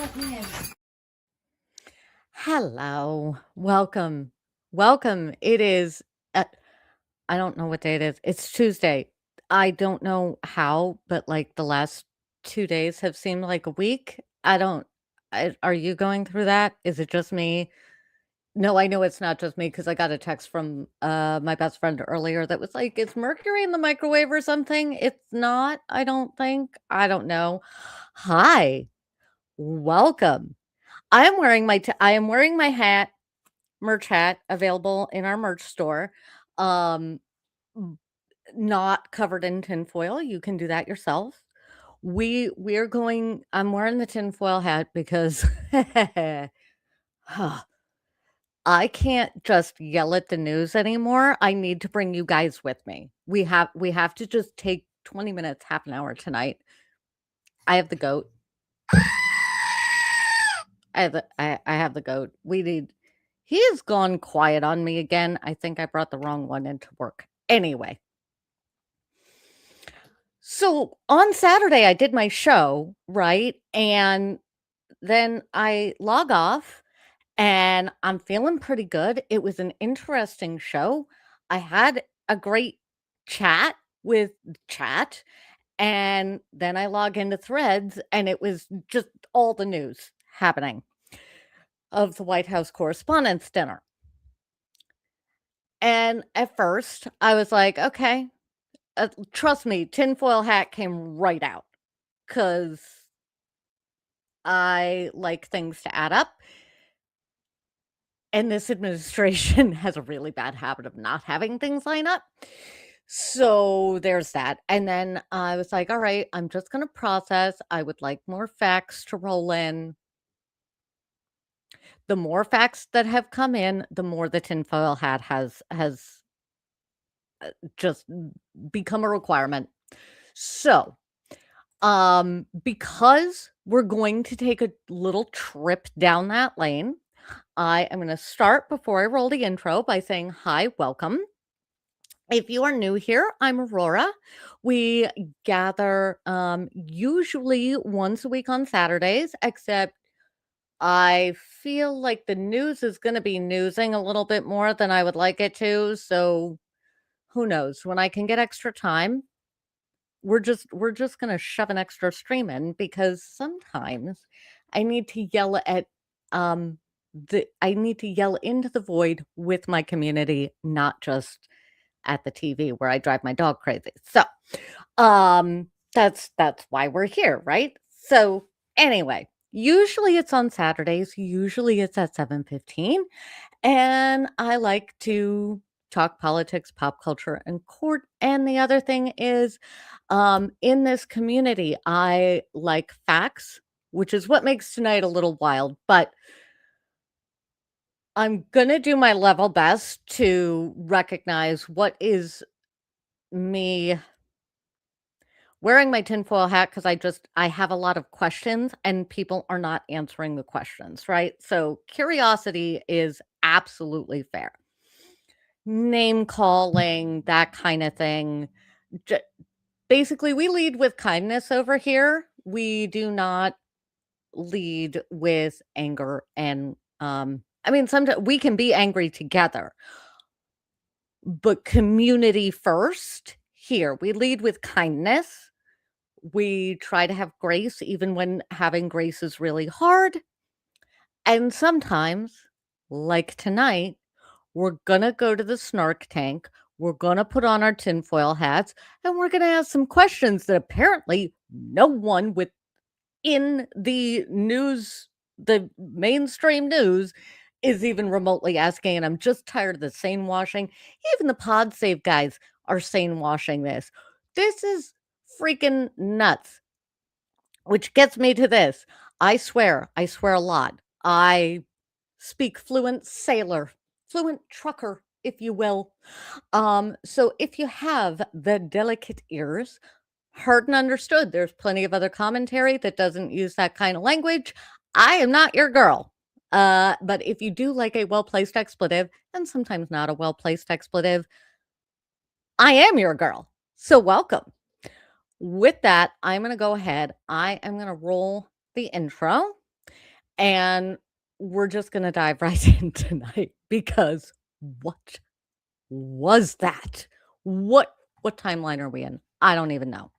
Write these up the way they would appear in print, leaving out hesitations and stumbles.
Let me in. Hello. Welcome. Welcome. It is, I don't know what day it is. It's Tuesday. I don't know how, but like the last 2 days have seemed like a week. I don't, are you going through that? Is it just me? No, I know it's not just me because I got a text from my best friend earlier that was like, is mercury in the microwave or something? It's not, I don't think. I don't know. Hi. Welcome. I am wearing my hat merch hat available in our merch store. Um, m Not covered in tinfoil, you can do that yourself. We're going I'm wearing the tinfoil hat because I can't just yell at the news anymore, I need to bring you guys with me. We have to just take 20 minutes, half an hour tonight. I have the goat. I have the goat. He has gone quiet on me again. I think I brought the wrong one into work. Anyway, so on Saturday, I did my show, right? And then I log off and I'm feeling pretty good. It was an interesting show. I had a great chat with chat. And then I log into threads and it was just all the news happening of the White House Correspondents' Dinner. And at first, I was like, "Okay." Trust me, tinfoil hat came right out because I like things to add up, and this administration has a really bad habit of not having things line up. So, there's that, and then I was like, "Alright, I'm just gonna process. I would like more facts to roll in." The more facts that have come in, the more the tinfoil hat has just become a requirement. So, because we're going to take a little trip down that lane, I am gonna start before I roll the intro by saying, "Hi, welcome." If you are new here, I'm Aurora. We gather, usually once a week on Saturdays, except I feel like the news is gonna be newsing a little bit more than I would like it to, so who knows? When I can get extra time, we're just gonna shove an extra stream in because sometimes I need to yell at um I need to yell into the void with my community, not just at the TV where I drive my dog crazy. So that's why we're here, right? So anyway, usually it's on Saturdays, usually it's at 7:15, and I like to talk politics, pop culture, and court. And the other thing is, in this community, I like facts, which is what makes tonight a little wild, but I'm gonna do my level best to recognize what is me wearing my tinfoil hat because I have a lot of questions and people are not answering the questions, right? So curiosity is absolutely fair. Name calling, that kind of thing. J- Basically, we lead with kindness over here. We do not lead with anger and I mean sometimes we can be angry together, but community first. Here, we lead with kindness. We try to have grace even when having grace is really hard. And sometimes, like tonight, we're gonna go to the snark tank. We're gonna put on our tinfoil hats and we're gonna ask some questions that apparently no one within the mainstream news is even remotely asking. And I'm just tired of the sane washing. Even the pod save guys are sane washing this. This is freaking nuts. Which gets me to this. I swear a lot. I speak fluent sailor, fluent trucker, if you will. So if you have the delicate ears, heard and understood, there's plenty of other commentary that doesn't use that kind of language. I am not your girl. But if you do like a well-placed expletive, and sometimes not a well-placed expletive, I am your girl. So welcome. With that, I'm gonna go ahead. I am gonna roll the intro. And we're just gonna dive right in tonight because what was that? What what timeline are we in? I don't even know.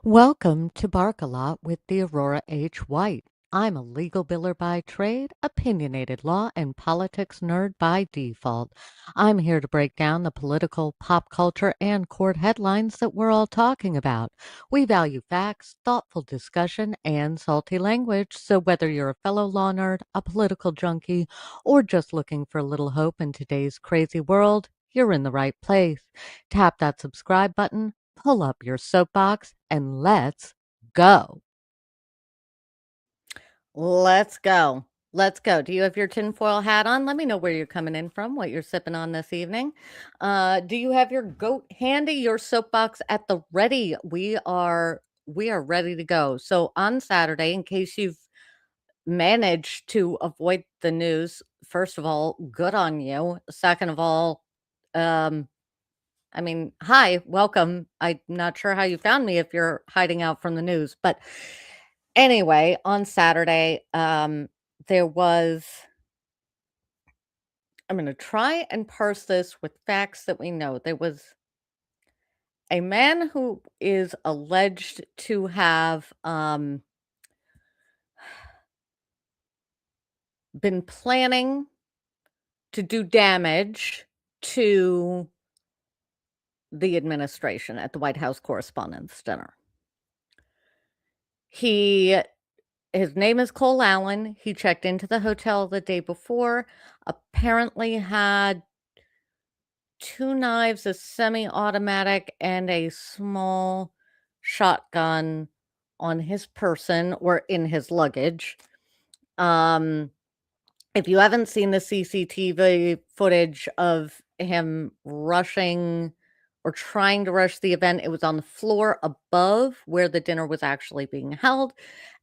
Welcome to Bark a Lot with the Aurora H. White. I'm a legal biller by trade, opinionated law and politics nerd by default. I'm here to break down the political, pop culture, and court headlines that we're all talking about. We value facts, thoughtful discussion, and salty language, so whether you're a fellow law nerd, a political junkie, or just looking for a little hope in today's crazy world, you're in the right place. Tap that subscribe button, pull up your soapbox, and let's go. Let's go. Let's go. Do you have your tinfoil hat on? Let me know where you're coming in from, what you're sipping on this evening. Do you have your goat handy, your soapbox at the ready? We are ready to go. So on Saturday, in case you've managed to avoid the news, first of all, good on you. Second of all, um, I mean, hi, welcome. I'm not sure how you found me if you're hiding out from the news, but anyway, on Saturday, there was I'm gonna try and parse this with facts that we know. There was a man who is alleged to have, been planning to do damage to the administration at the White House Correspondents' Dinner. He His name is Cole Allen. He checked into the hotel the day before, apparently had 2 knives, a semi-automatic, and a small shotgun on his person or in his luggage. If you haven't seen the CCTV footage of him rushing or trying to rush the event, it was on the floor above where the dinner was actually being held,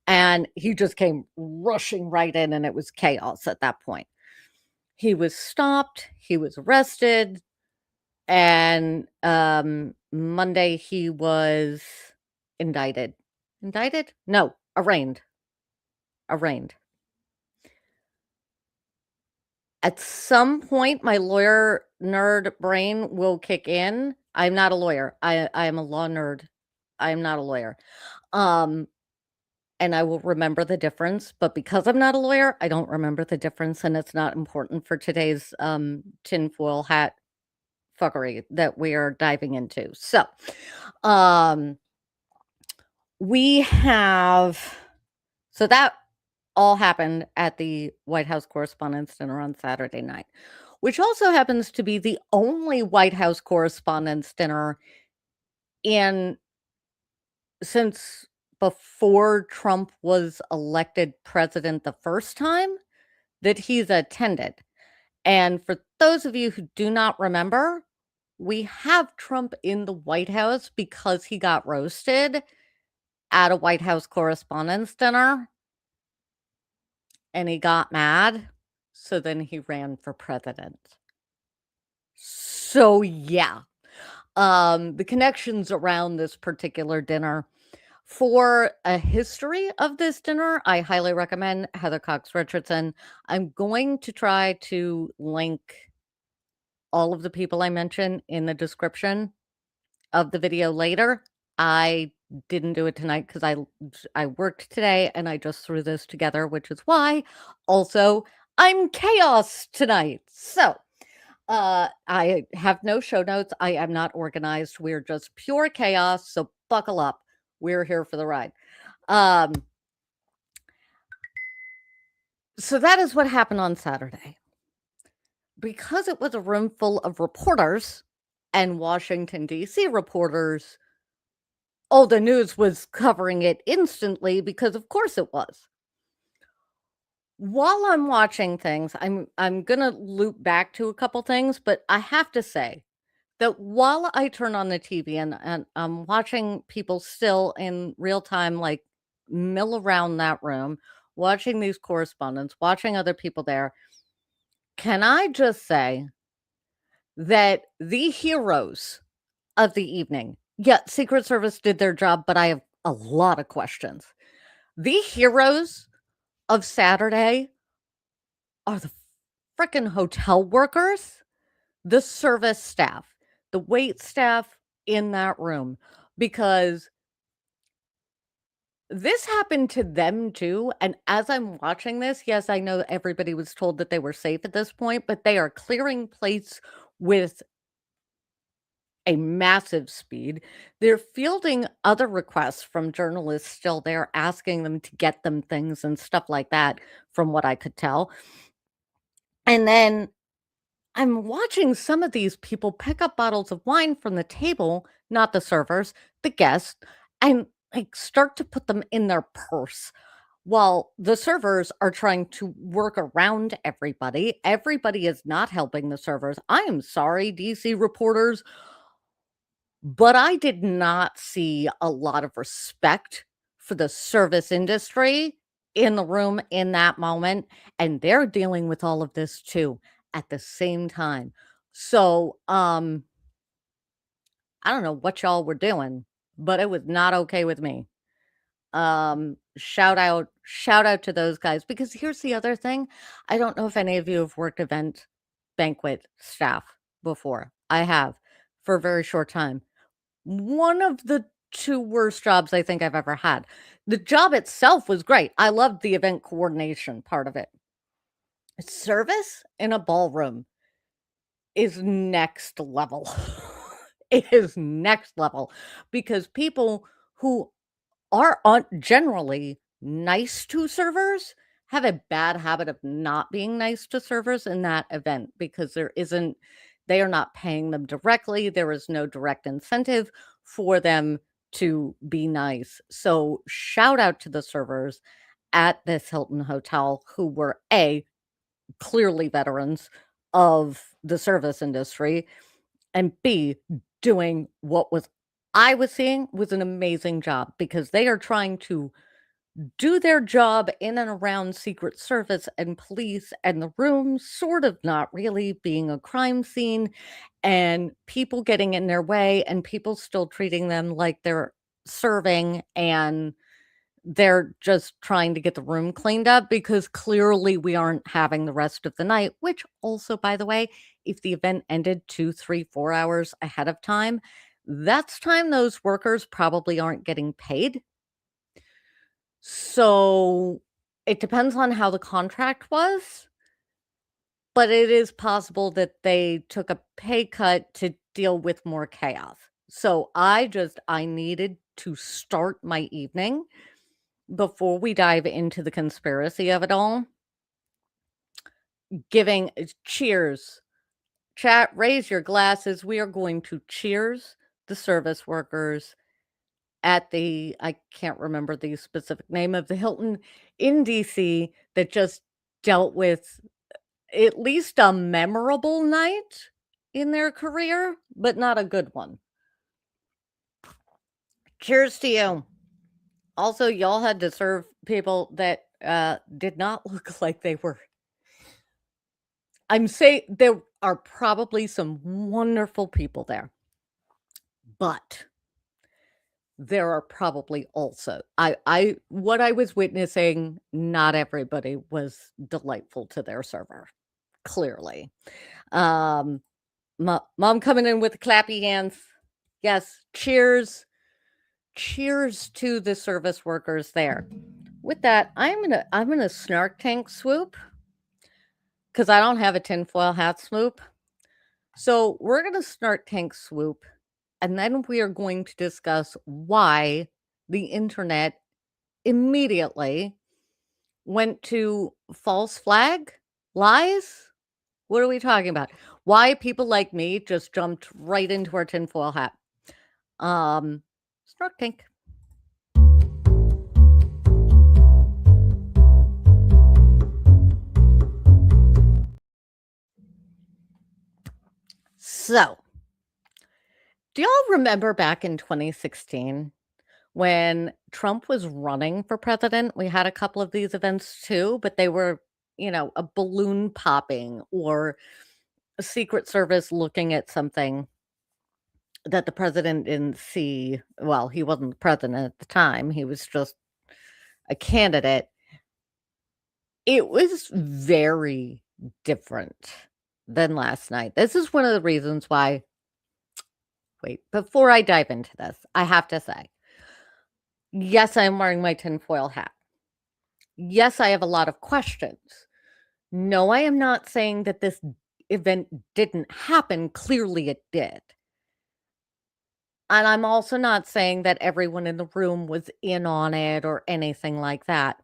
and he just came rushing right in, and it was chaos at that point. He was stopped, he was arrested, and, Monday he was indicted. Indicted? No, arraigned. Arraigned. At some point, my lawyer nerd brain will kick in. I'm not a lawyer. I am a law nerd. I am not a lawyer. Um, and I will remember the difference, but because I'm not a lawyer, I don't remember the difference, and it's not important for today's, tinfoil hat fuckery that we are diving into. So, um, we have so that all happened at the White House Correspondents' Dinner on Saturday night, which also happens to be the only White House Correspondents' Dinner in since before Trump was elected president the first time that he's attended. And for those of you who do not remember, we have Trump in the White House because he got roasted at a White House Correspondents' Dinner and he got mad. So then he ran for president. So yeah, the connections around this particular dinner. For a history of this dinner, I highly recommend Heather Cox Richardson. I'm going to try to link all of the people I mentioned in the description of the video later. I didn't do it tonight because I worked today and I just threw this together, which is why also I'm chaos tonight. So I have no show notes. I am not organized. We're just pure chaos. So buckle up. We're here for the ride. So that is what happened on Saturday. Because it was a room full of reporters and Washington, D.C. reporters, oh, the news was covering it instantly because of course it was. While I'm watching things, I'm gonna loop back to a couple things, but I have to say that while I turn on the TV and I'm watching people still in real time, like mill around that room, watching these correspondents, watching other people there, can I just say that the heroes of the evening, yeah, Secret Service did their job, but I have a lot of questions. The heroes of Saturday are the frickin' hotel workers, the service staff, the wait staff in that room, because this happened to them too, and as I'm watching this, yes, I know everybody was told that they were safe at this point, but they are clearing plates with a massive speed. They're fielding other requests from journalists still there, asking them to get them things and stuff like that, from what I could tell. And then I'm watching some of these people pick up bottles of wine from the table, not the servers, the guests, and like start to put them in their purse while the servers are trying to work around everybody. Everybody is not helping the servers. I am sorry, DC reporters, but I did not see a lot of respect for the service industry in the room in that moment, and they're dealing with all of this too at the same time. So, I don't know what y'all were doing, but it was not okay with me. Shout out to those guys, because here's the other thing. I don't know if any of you have worked event banquet staff before. I have, for a very short time. One of the 2 worst jobs I think I've ever had. The job itself was great. I loved the event coordination part of it. Service in a ballroom is next level. It is next level, because people who aren't generally nice to servers have a bad habit of not being nice to servers in that event, because they are not paying them directly. There is no direct incentive for them to be nice. So shout out to the servers at this Hilton hotel who were clearly veterans of the service industry, and B, doing what I was seeing was an amazing job, because they are trying to do their job in and around Secret Service and police, and the room sort of not really being a crime scene, and people getting in their way, and people still treating them like they're serving, and they're just trying to get the room cleaned up, because clearly we aren't having the rest of the night, which also, by the way, if the event ended 2, 3, 4 hours ahead of time, that's time those workers probably aren't getting paid. So, it depends on how the contract was, but it is possible that they took a pay cut to deal with more chaos. So, I needed to start my evening before we dive into the conspiracy of it all, giving cheers. Chat, raise your glasses. We are going to cheers the service workers at I can't remember the specific name of the Hilton in DC that just dealt with at least a memorable night in their career, but not a good one. Cheers to you. Also, y'all had to serve people that did not look like they were. I'm saying there are probably some wonderful people there, but there are probably also what I was witnessing, not everybody was delightful to their server, clearly. Mom coming in with the clappy hands. Yes, cheers. Cheers to the service workers there. With that, I'm gonna snark tank swoop, because I don't have a tinfoil hat swoop. So we're gonna snark tank swoop, and then we are going to discuss why the internet immediately went to false flag lies. What are we talking about? Why people like me just jumped right into our tinfoil hat. Snark tank. So, do y'all remember back in 2016 when Trump was running for president? We had a couple of these events too, but they were, a balloon popping or a Secret Service looking at something that the president didn't see. Well, he wasn't the president at the time. He was just a candidate, it was very different than last night. This is one of the reasons why wait, before I dive into this, I have to say, yes, I'm wearing my tinfoil hat. Yes, I have a lot of questions. No, I am not saying that this event didn't happen. Clearly, it did. And I'm also not saying that everyone in the room was in on it or anything like that.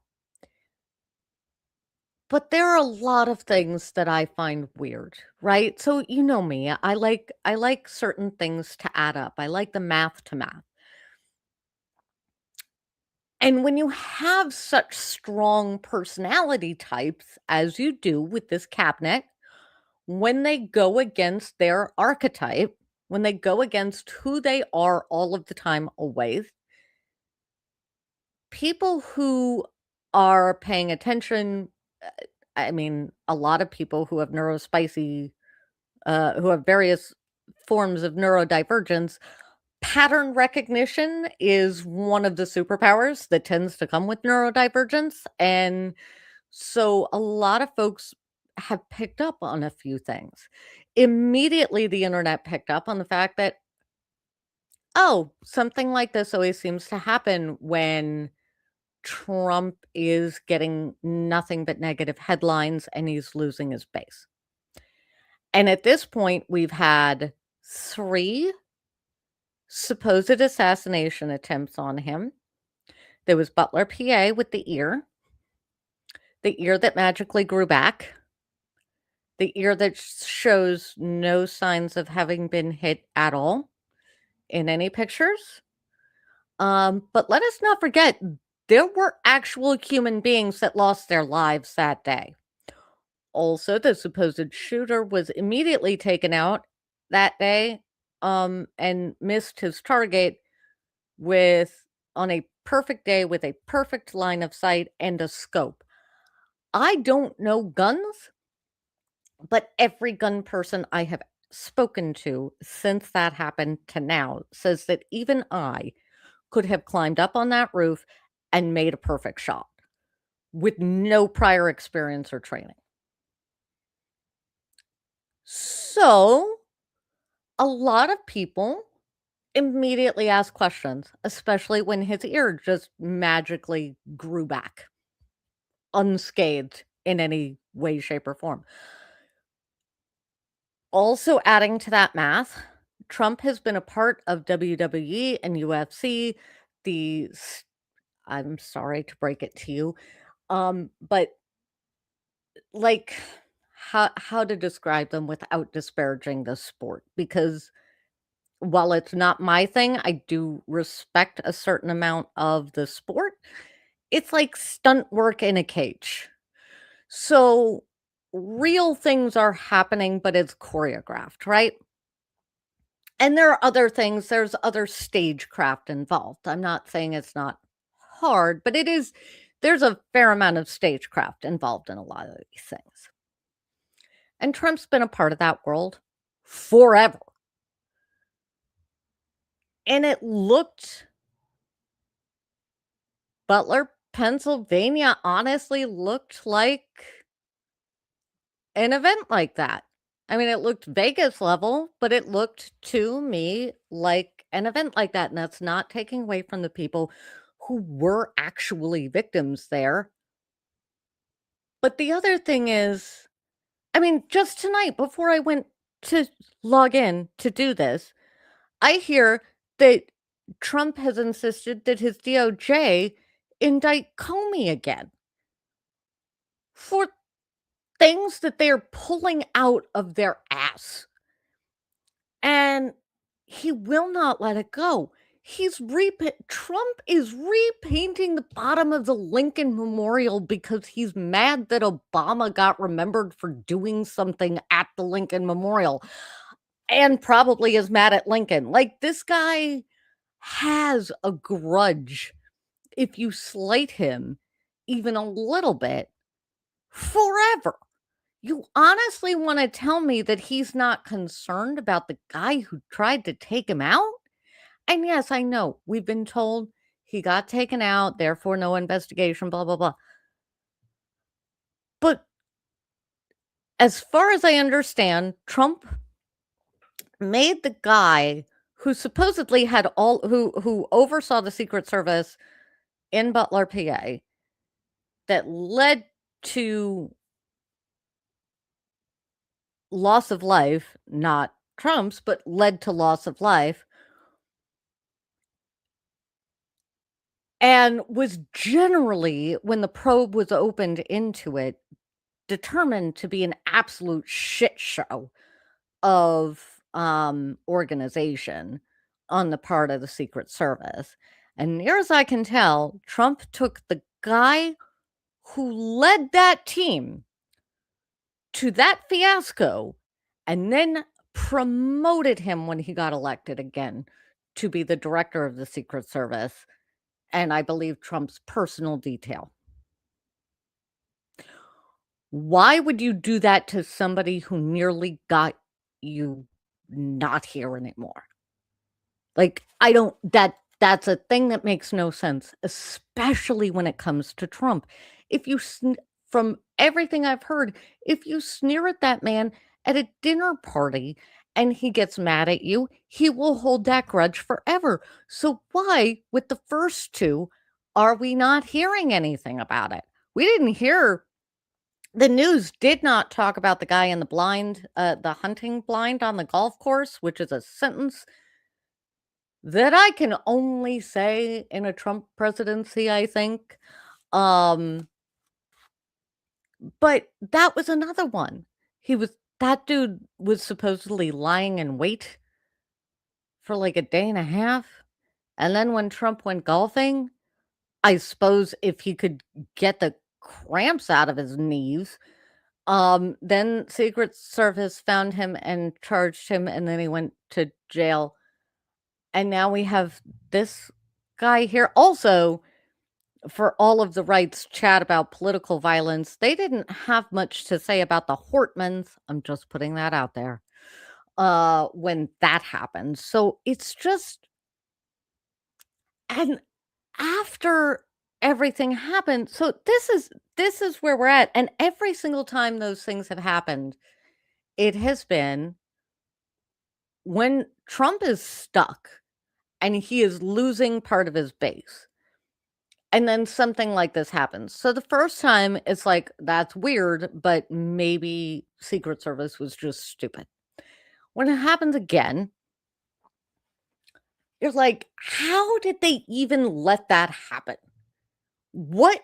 But there are a lot of things that I find weird, right? So you know me, I like certain things to add up. I like the math to math. And when you have such strong personality types as you do with this cabinet, when they go against their archetype, when they go against who they are all of the time, always, people who are paying attention, uh, I mean, a lot of people who have neurospicy, who have various forms of neurodivergence, pattern recognition is one of the superpowers that tends to come with neurodivergence. And so a lot of folks have picked up on a few things. Immediately, the internet picked up on the fact that, oh, something like this always seems to happen when Trump is getting nothing but negative headlines and he's losing his base. And at this point, we've had 3 supposed assassination attempts on him. There was Butler, PA, with the ear that magically grew back, the ear that shows no signs of having been hit at all in any pictures. But let us not forget, there were actual human beings that lost their lives that day. Also, the supposed shooter was immediately taken out that day, and missed his target with on a perfect day with a perfect line of sight and a scope. I don't know guns, but every gun person I have spoken to since that happened to now says that even I could have climbed up on that roof and made a perfect shot with no prior experience or training. So, a lot of people immediately ask questions, especially when his ear just magically grew back unscathed in any way, shape, or form. Also, adding to that math, Trump has been a part of WWE and UFC. The I'm sorry to break it to you, but like how to describe them without disparaging the sport, because while it's not my thing, I do respect a certain amount of the sport. It's like stunt work in a cage. So real things are happening, but it's choreographed, right? And there are other things, there's other stagecraft involved. I'm not saying it's not hard, but there's a fair amount of stagecraft involved in a lot of these things. And Trump's been a part of that world forever. And it looked Butler, Pennsylvania honestly looked like an event like that. I mean, it looked Vegas level, but it looked to me like an event like that. And that's not taking away from the people who were actually victims there. But the other thing is, I mean, just tonight before I went to log in to do this, I hear that Trump has insisted that his DOJ indict Comey again for things that they're pulling out of their ass. And he will not let it go. Trump is repainting the bottom of the Lincoln Memorial because he's mad that Obama got remembered for doing something at the Lincoln Memorial and probably is mad at Lincoln. Like, this guy has a grudge if you slight him even a little bit forever. You honestly wanna tell me that he's not concerned about the guy who tried to take him out? And yes, I know, we've been told He got taken out, therefore no investigation, blah, blah, blah. But as far as I understand, Trump made the guy who supposedly had who oversaw the Secret Service in Butler, PA, that led to loss of life, not Trump's, but led to loss of life, and was generally, when the probe was opened into it, determined to be an absolute shit show of organization on the part of the Secret Service. And near as I can tell, Trump took the guy who led that team to that fiasco and then promoted him when he got elected again to be the director of the Secret Service, and I believe Trump's personal detail. Why would you do that to somebody who nearly got you not here anymore? Like, I don't that's a thing that makes no sense, especially when it comes to Trump. If you from everything I've heard, if you sneer at that man at a dinner party and he gets mad at you, he will hold that grudge forever. So why, with the first two, are we not hearing anything about it? We didn't hear the news did not talk about the guy in the blind, the hunting blind on the golf course, which is a sentence that I can only say in a Trump presidency, I think. But that was another one. That dude was supposedly lying in wait for like a day and a half. And then when Trump went golfing, I suppose if he could get the cramps out of his knees, then Secret Service found him and charged him, and then he went to jail. And now we have this guy here. Also, for all of the right's chat about political violence, they didn't have much to say about the Hortmans. I'm just putting that out there. When that happened. So it's just, and after everything happened, so this is where we're at. And every single time those things have happened, it has been when Trump is stuck and he is losing part of his base. And then something like this happens. So the first time it's like, that's weird, but maybe Secret Service was just stupid. When it happens again, you're like, how did they even let that happen? What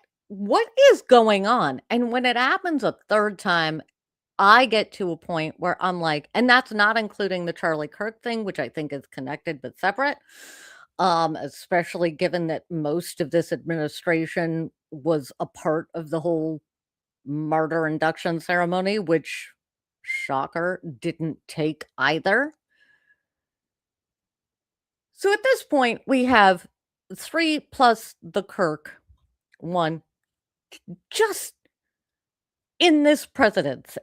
is going on? And when it happens a third time, I get to a point where I'm like, and that's not including the Charlie Kirk thing, which I think is connected but separate. Especially given that most of this administration was a part of the whole martyr induction ceremony, which, shocker, didn't take either. So at this point, we have 3 plus the Kirk, 1, just in this presidency,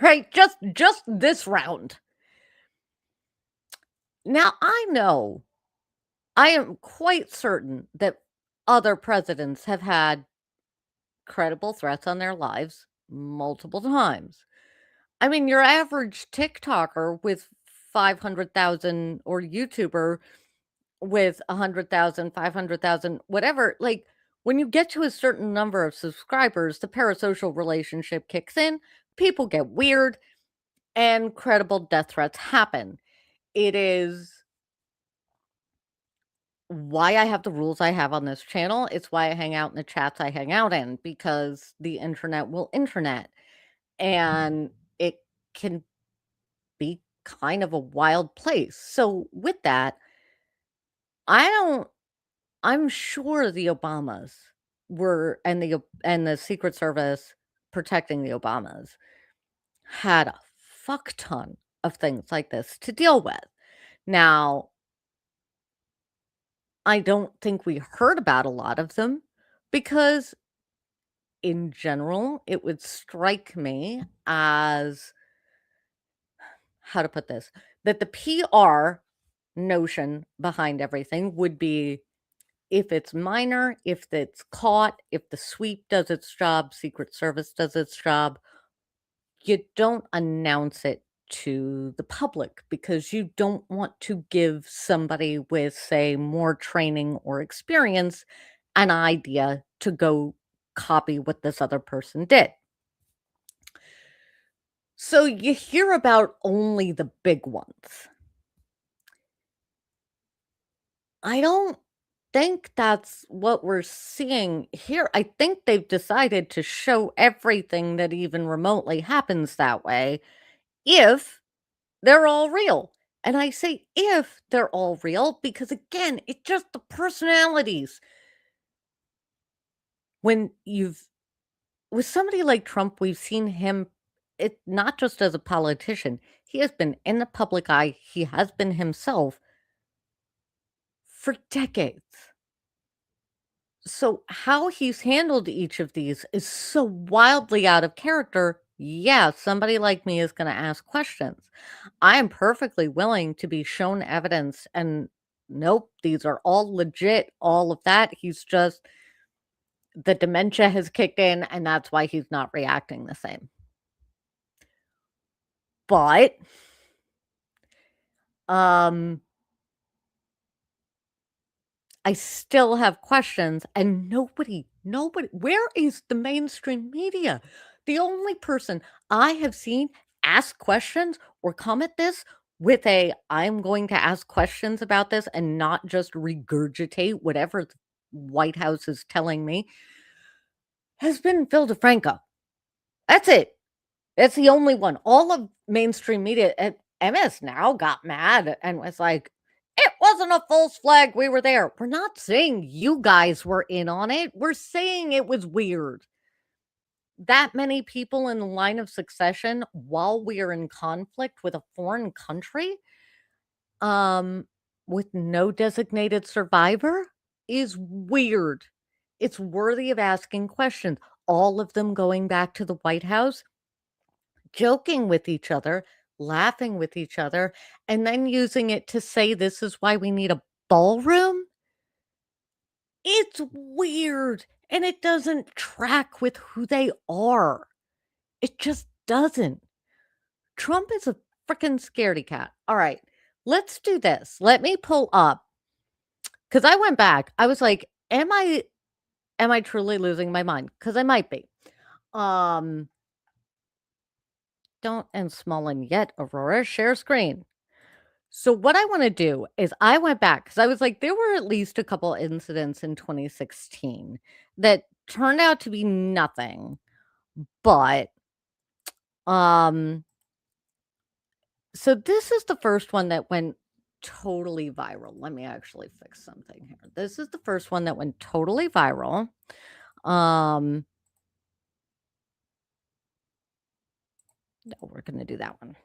right? Just this round. Now, I am quite certain that other presidents have had credible threats on their lives multiple times. I mean, your average TikToker with 500,000 or YouTuber with 100,000, 500,000, whatever, like when you get to a certain number of subscribers, the parasocial relationship kicks in, people get weird, and credible death threats happen. It is why I have the rules I have on this channel. It's why I hang out in the chats I hang out in, because the internet will internet. And it can be kind of a wild place. So with that, I'm sure the Obamas were, and the Secret Service protecting the Obamas had a fuck ton of things like this to deal with. Now, I don't think we heard about a lot of them because in general, it would strike me as, how to put this, that the PR notion behind everything would be if it's minor, if it's caught, if the sweep does its job, Secret Service does its job, you don't announce it to the public because you don't want to give somebody with, say, more training or experience an idea to go copy what this other person did. So you hear about only the big ones. I don't think that's what we're seeing here. I think they've decided to show everything that even remotely happens that way if they're all real. And I say if they're all real because, again, it's just the personalities. When you've with somebody like Trump, we've seen him it not just as a politician. He has been in the public eye. He has been himself for decades. So how he's handled each of these is so wildly out of character. Yeah, somebody like me is going to ask questions. I am perfectly willing to be shown evidence and nope, these are all legit, all of that. He's just the dementia has kicked in and that's why he's not reacting the same. But I still have questions and nobody where is the mainstream media? The only person I have seen ask questions or comment this with a, "I'm going to ask questions about this and not just regurgitate whatever the White House is telling me," has been Phil DeFranco. That's it. That's the only one. All of mainstream media at MS Now got mad and was like, "It wasn't a false flag, we were there." We're not saying you guys were in on it. We're saying it was weird. That many people in the line of succession while we are in conflict with a foreign country, um, with no designated survivor is weird. It's worthy of asking questions. All of them going back to the White House, joking with each other, laughing with each other, and then using it to say this is why we need a ballroom? It's weird, and it doesn't track with who they are. It just doesn't. Trump is a freaking scaredy cat. All right, let's do this. Let me pull up because I went back. I was like, am I truly losing my mind? Because I might be. Don't end small and yet, Aurora. Share screen. So what I wanna do is I went back because I was like, there were at least a couple incidents in 2016 that turned out to be nothing, but, um so this is the first one that went totally viral. Let me actually fix something here. This is the first one that went totally viral. Um no, we're gonna do that one.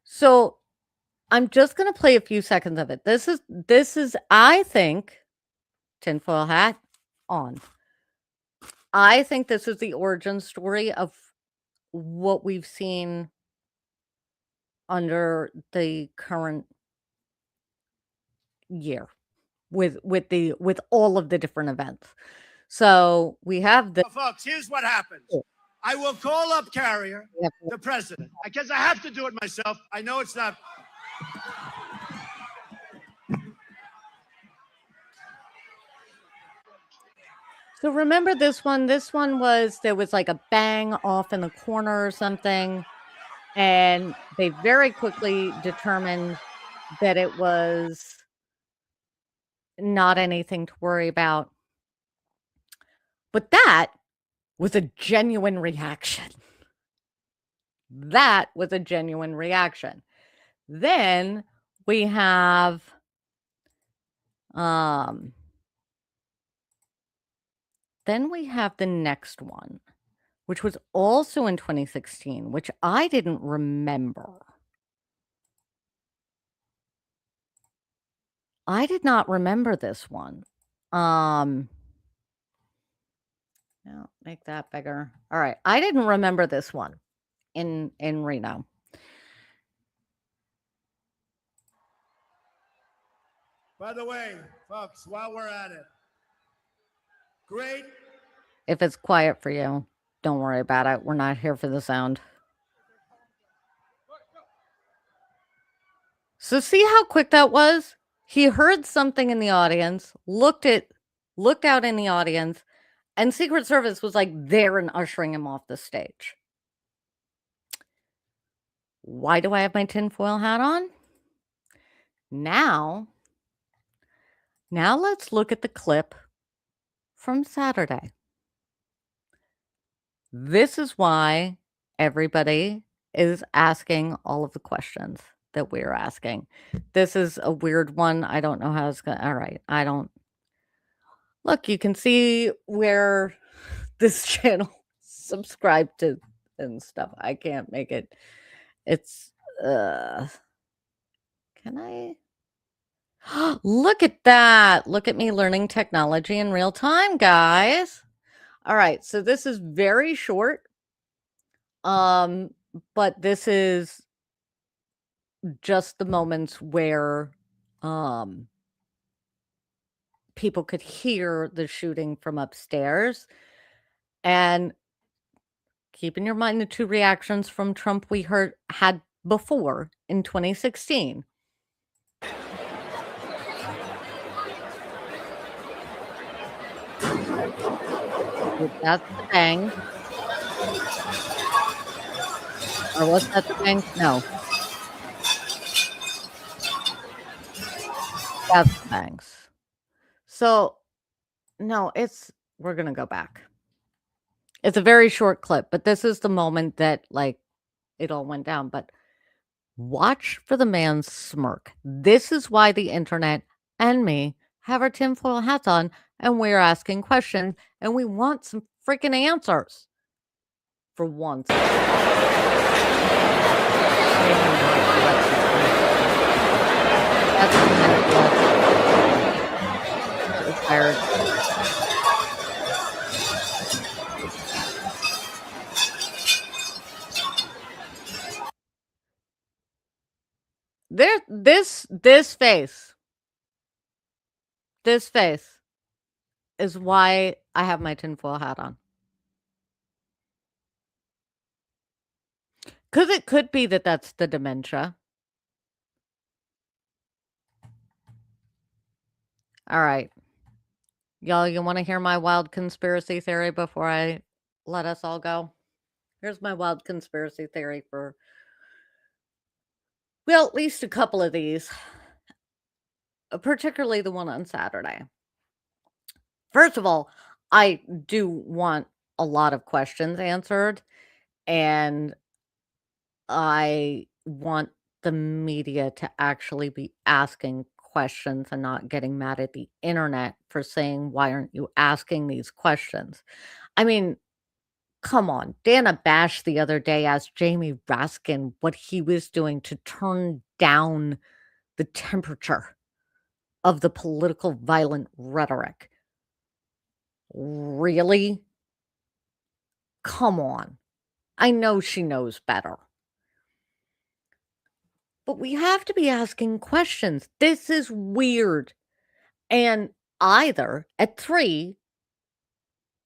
So I'm just gonna play a few seconds of it. This is I think tinfoil hat on. I think this is the origin story of what we've seen under the current year with all of the different events. So we have the folks, here's what happens. I will call up Carrier, the president, because I have to do it myself. I know it's not. So remember this one? This one was there was like a bang off in the corner or something, and they very quickly determined that it was not anything to worry about. But that was a genuine reaction. That was a genuine reaction. Then we have the next one, which was also in 2016, which I didn't remember. I did not remember this one. No, make that bigger. All right. I didn't remember this one in Reno. By the way, folks, while we're at it, Great. If it's quiet for you, don't worry about it. We're not here for the sound. So see how quick that was? He heard something in the audience, looked out in the audience, and Secret Service was like there and ushering him off the stage. Why do I have my tinfoil hat on? Now let's look at the clip from Saturday. This is why everybody is asking all of the questions that we're asking. This is a weird one. I don't know how it's going to. All right. I don't. Look, you can see where this channel subscribed to and stuff. I can't make it. It's, can I? Look at that. Look at me learning technology in real time, guys. All right. So this is very short. But this is just the moments where people could hear the shooting from upstairs. And keep in your mind the two reactions from Trump we had before in 2016. That's the bang. Or was that the bang? No. That's the bangs. So, no, we're going to go back. It's a very short clip, but this is the moment that, like, it all went down. But watch for the man's smirk. This is why the internet and me have our tinfoil hats on, and we're asking questions, and we want some freaking answers for once. That's tired. This face is why I have my tinfoil hat on. Because it could be that that's the dementia. All right. Y'all, you want to hear my wild conspiracy theory before I let us all go? Here's my wild conspiracy theory for, well, at least a couple of these, particularly the one on Saturday. First of all, I do want a lot of questions answered, and I want the media to actually be asking questions and not getting mad at the internet for saying, why aren't you asking these questions? I mean, come on. Dana Bash the other day asked Jamie Raskin what he was doing to turn down the temperature of the political violent rhetoric. Really? Come on. I know she knows better. But we have to be asking questions. This is weird. And either at 3,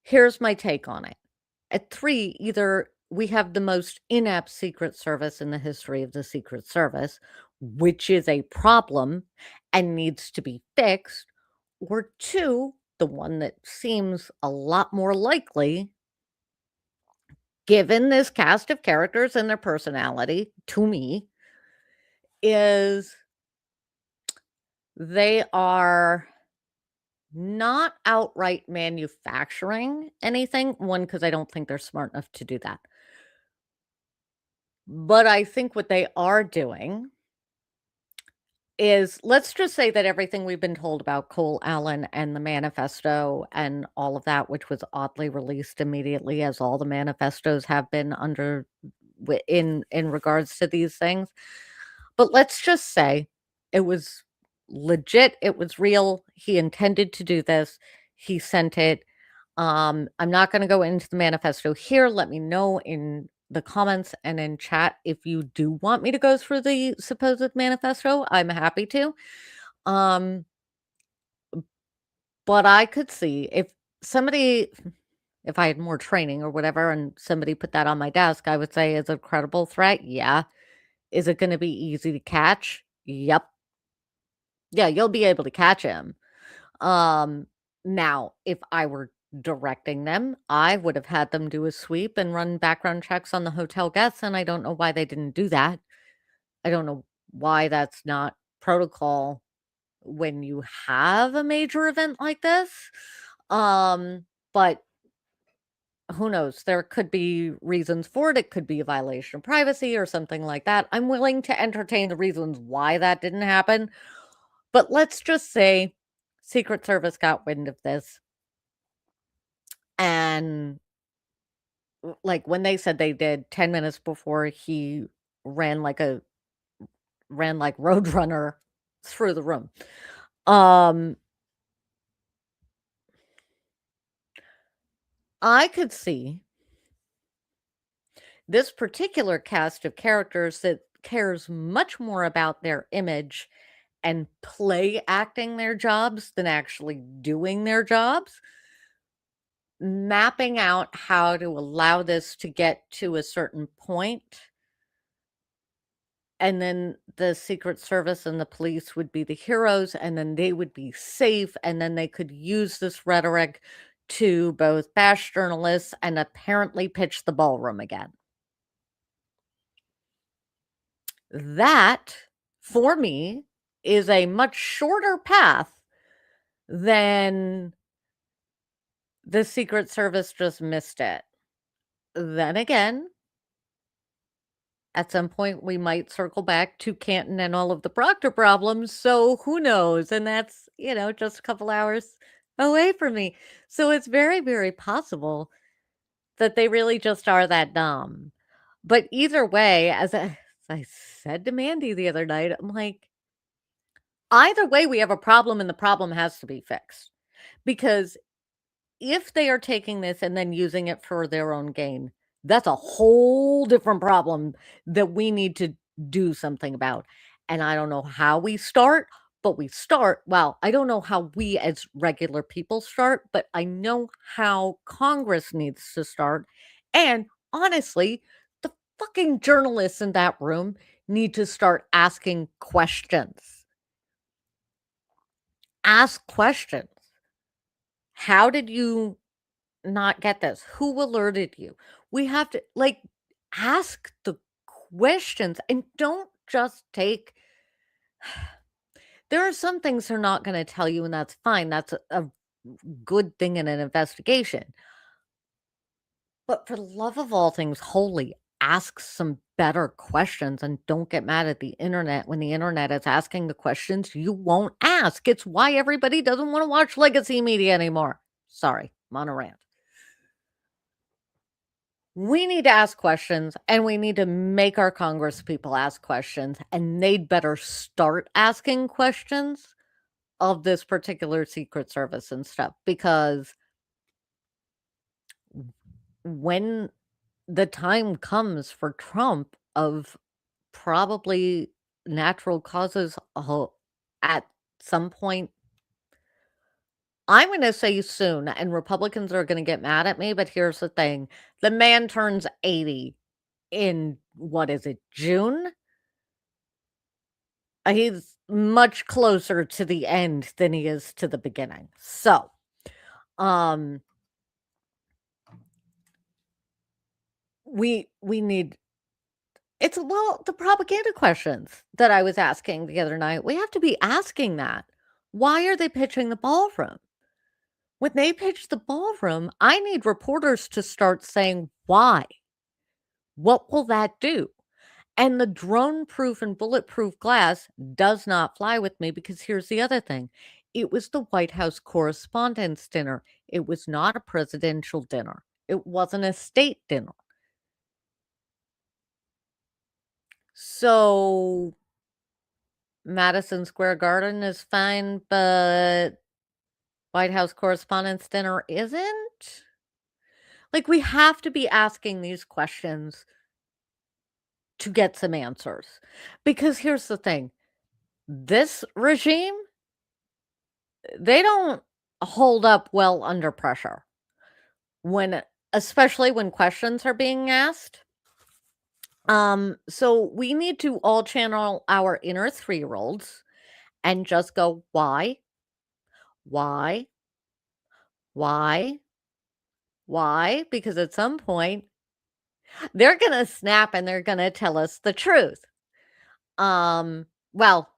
here's my take on it. At 3, either we have the most inept Secret Service in the history of the Secret Service, which is a problem and needs to be fixed, or 2, the one that seems a lot more likely, given this cast of characters and their personality, to me, is they are not outright manufacturing anything. One, because I don't think they're smart enough to do that. But I think what they are doing is, let's just say that everything we've been told about Cole Allen and the manifesto and all of that, which was oddly released immediately, as all the manifestos have been in regards to these things. But let's just say it was legit. It was real. He intended to do this. He sent it. I'm not going to go into the manifesto here. Let me know in the comments and in chat if you do want me to go through the supposed manifesto. I'm happy to. But I could see if somebody, if I had more training or whatever, and somebody put that on my desk, I would say, is a credible threat? Yeah. Is it going to be easy to catch? Yep. Yeah, you'll be able to catch him. Now, if I were directing them, I would have had them do a sweep and run background checks on the hotel guests, and I don't know why they didn't do that. I don't know why that's not protocol when you have a major event like this. But who knows? There could be reasons for it. It could be a violation of privacy or something like that. I'm willing to entertain the reasons why that didn't happen. But let's just say Secret Service got wind of this. And like when they said they did 10 minutes before he ran like Roadrunner through the room. I could see this particular cast of characters that cares much more about their image and play acting their jobs than actually doing their jobs, mapping out how to allow this to get to a certain point, and then the Secret Service and the police would be the heroes, and then they would be safe, and then they could use this rhetoric to both bash journalists and apparently pitch the ballroom again. That, for me, is a much shorter path than the Secret Service just missed it. Then again, at some point, we might circle back to Canton and all of the Proctor problems, so who knows? And that's, just a couple hours away from me. So it's very, very possible that they really just are that dumb. But either way, as I said to Mandy the other night, I'm like, either way, we have a problem and the problem has to be fixed. Because if they are taking this and then using it for their own gain, that's a whole different problem that we need to do something about. And I don't know how we start, but we start. Well, I don't know how we as regular people start, but I know how Congress needs to start. And honestly, the fucking journalists in that room need to start asking questions. Ask questions. How did you not get this? Who alerted you? We have to ask the questions and don't just take. There are some things they're not going to tell you, and that's fine. That's a good thing in an investigation. But for the love of all things holy, ask some better questions and don't get mad at the internet when the internet is asking the questions you won't ask. It's why everybody doesn't want to watch legacy media anymore. Sorry, I'm on a rant. We need to ask questions and we need to make our Congress people ask questions, and they'd better start asking questions of this particular Secret Service and stuff, because when the time comes for Trump of probably natural causes at some point, I'm going to say soon, and Republicans are going to get mad at me, but here's the thing. The man turns 80 in, what is it, June? He's much closer to the end than he is to the beginning. So, we need the propaganda questions that I was asking the other night. We have to be asking that. Why are they pitching the ballroom? When they pitch the ballroom, I need reporters to start saying why. What will that do? And the drone-proof and bulletproof glass does not fly with me, because here's the other thing. It was the White House Correspondents' dinner. It was not a presidential dinner. It wasn't a state dinner. So Madison Square Garden is fine, but White House Correspondents' dinner isn't? We have to be asking these questions to get some answers. Because here's the thing. This regime, they don't hold up well under pressure, especially when questions are being asked. So we need to all channel our inner 3-year-olds and just go, why? Why? Why? Why? Because at some point, they're gonna snap and they're gonna tell us the truth. Well,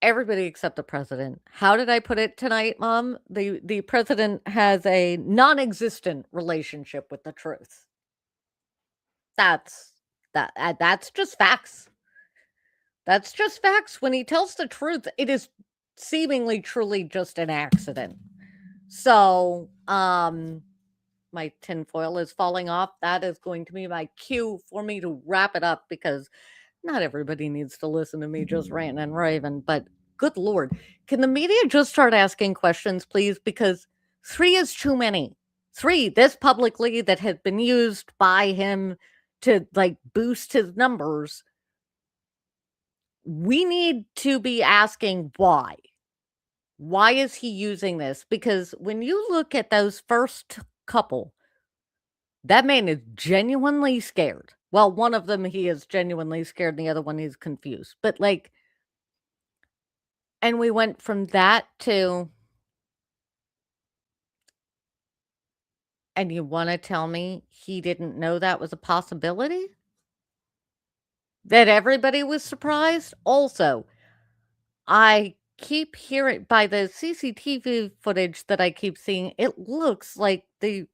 everybody except the president. How did I put it tonight, Mom? The president has a non-existent relationship with the truth. That's just facts. That's just facts. When he tells the truth, it is seemingly truly just an accident. So, my tinfoil is falling off. That is going to be my cue for me to wrap it up because not everybody needs to listen to me just ranting and raving. But good Lord, can the media just start asking questions, please? Because 3 is too many. 3, this publicly, that has been used by him to like boost his numbers. We need to be asking why. Why is he using this? Because when you look at those first couple, that man is genuinely scared. Well, one of them, he is genuinely scared, and the other one, he's confused. But like, and we went from that to, and you want to tell me he didn't know that was a possibility? That everybody was surprised? Also, I keep hearing by the CCTV footage that I keep seeing, it looks like the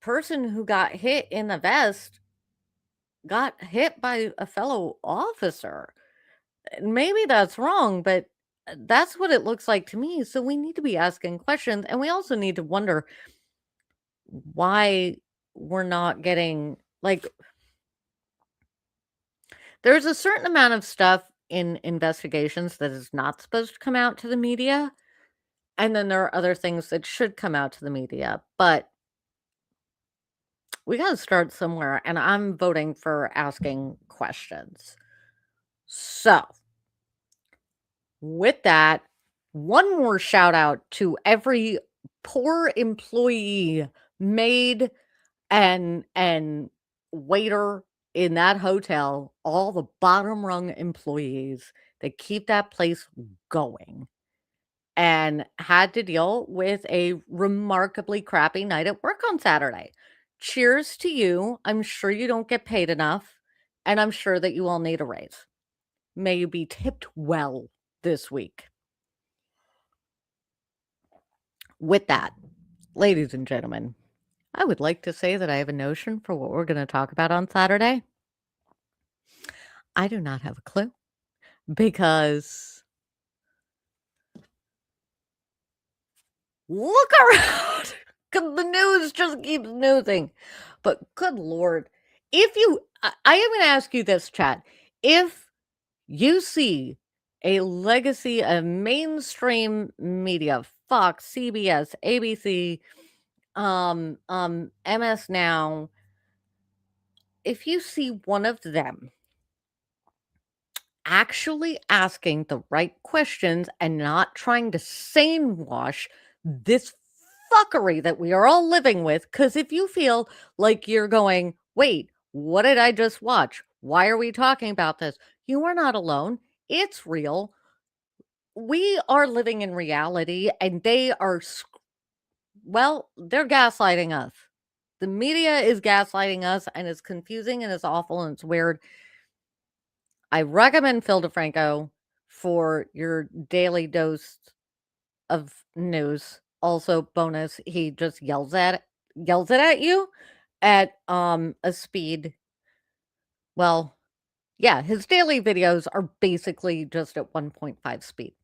person who got hit in the vest got hit by a fellow officer. Maybe that's wrong, but that's what it looks like to me. So we need to be asking questions, and we also need to wonder why we're not getting like there's a certain amount of stuff in investigations that is not supposed to come out to the media, and then there are other things that should come out to the media, but we got to start somewhere, and I'm voting for asking questions. So, with that, one more shout out to every poor employee, maid, and waiter in that hotel, all the bottom rung employees that keep that place going and had to deal with a remarkably crappy night at work on Saturday. Cheers to you. I'm sure you don't get paid enough, and I'm sure that you all need a raise. May you be tipped well this week. With that, ladies and gentlemen, I would like to say that I have a notion for what we're going to talk about on Saturday. I do not have a clue because look around because the news just keeps newsing. But good Lord, if you, I am going to ask you this, chat. If you see a legacy of mainstream media, Fox, CBS, ABC, MS Now, if you see one of them actually asking the right questions and not trying to sane wash this fuckery that we are all living with, because if you feel like you're going, wait, what did I just watch? Why are we talking about this? You are not alone. It's real. We are living in reality, and they are, well, they're gaslighting us. The media is gaslighting us, and it's confusing, and it's awful, and it's weird. I recommend Phil DeFranco for your daily dose of news. Also, bonus, he just yells it at you at a speed. Well, yeah, his daily videos are basically just at 1.5 speed.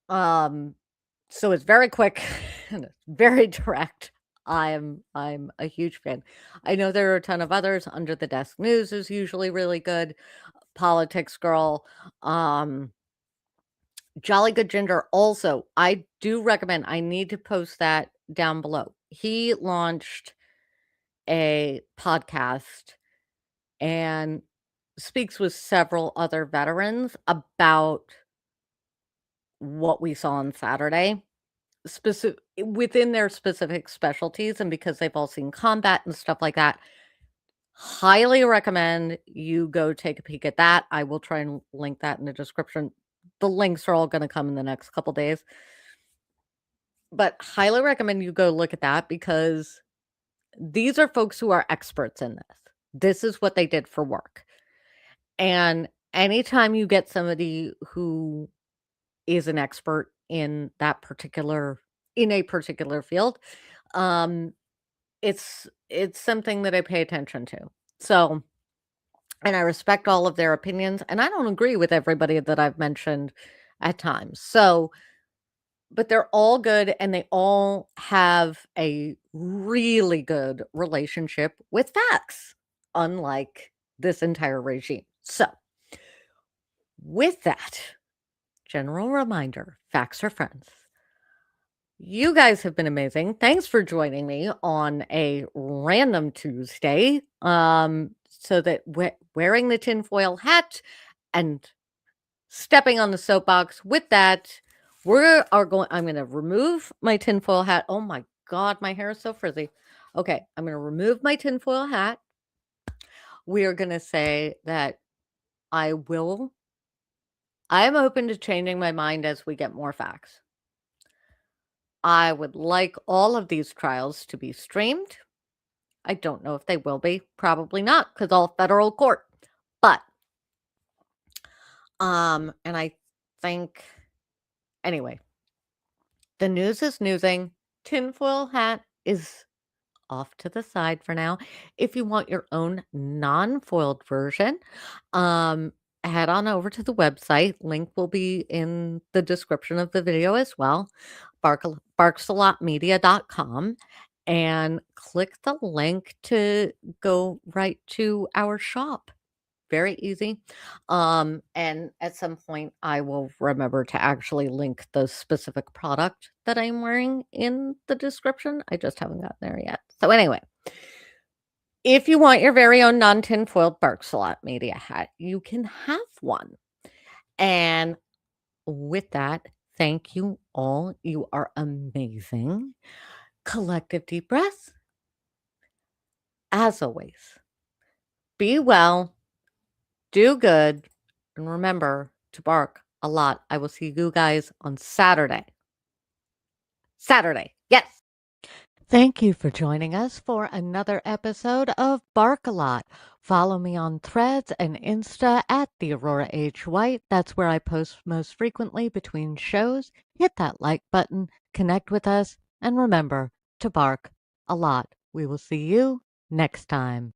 So it's very quick and it's very direct. I'm a huge fan. I know there are a ton of others. Under the Desk News is usually really good. Politics Girl, Jolly Good Ginger. Also, I do recommend. I need to post that down below. He launched a podcast and speaks with several other veterans about what we saw on Saturday, within their specific specialties, and because they've all seen combat and stuff like that, highly recommend you go take a peek at that. I will try and link that in the description. The links are all going to come in the next couple days. But highly recommend you go look at that, because these are folks who are experts in this. This is what they did for work. And anytime you get somebody who is an expert in a particular field, it's something that I pay attention to. So, and I respect all of their opinions, and I don't agree with everybody that I've mentioned at times. So, but they're all good, and they all have a really good relationship with facts, unlike this entire regime. So, with that, general reminder, facts are friends. You guys have been amazing. Thanks for joining me on a random Tuesday. So that wearing the tinfoil hat and stepping on the soapbox. With that, I'm going to remove my tinfoil hat. Oh my God, my hair is so frizzy. Okay, I'm going to remove my tinfoil hat. We are going to say that I am open to changing my mind as we get more facts. I would like all of these trials to be streamed. I don't know if they will be. Probably not, because all federal court. But, and I think, anyway, the news is newsing. Tinfoil hat is off to the side for now. If you want your own non-foiled version, head on over to the website. Link will be in the description of the video as well. barksalotmedia.com, and click the link to go right to our shop. Very easy. And at some point I will remember to actually link the specific product that I'm wearing in the description. I just haven't gotten there yet. So anyway, if you want your very own non-tinfoil Barksalot Media hat, you can have one. And with that, thank you all. You are amazing. Collective deep breaths. As always, be well, do good, and remember to bark a lot. I will see you guys on Saturday. Yes. Thank you for joining us for another episode of Bark a Lot. Follow me on Threads and Insta at the Aurora H. White. That's where I post most frequently between shows. Hit that like button, connect with us, and remember to bark a lot. We will see you next time.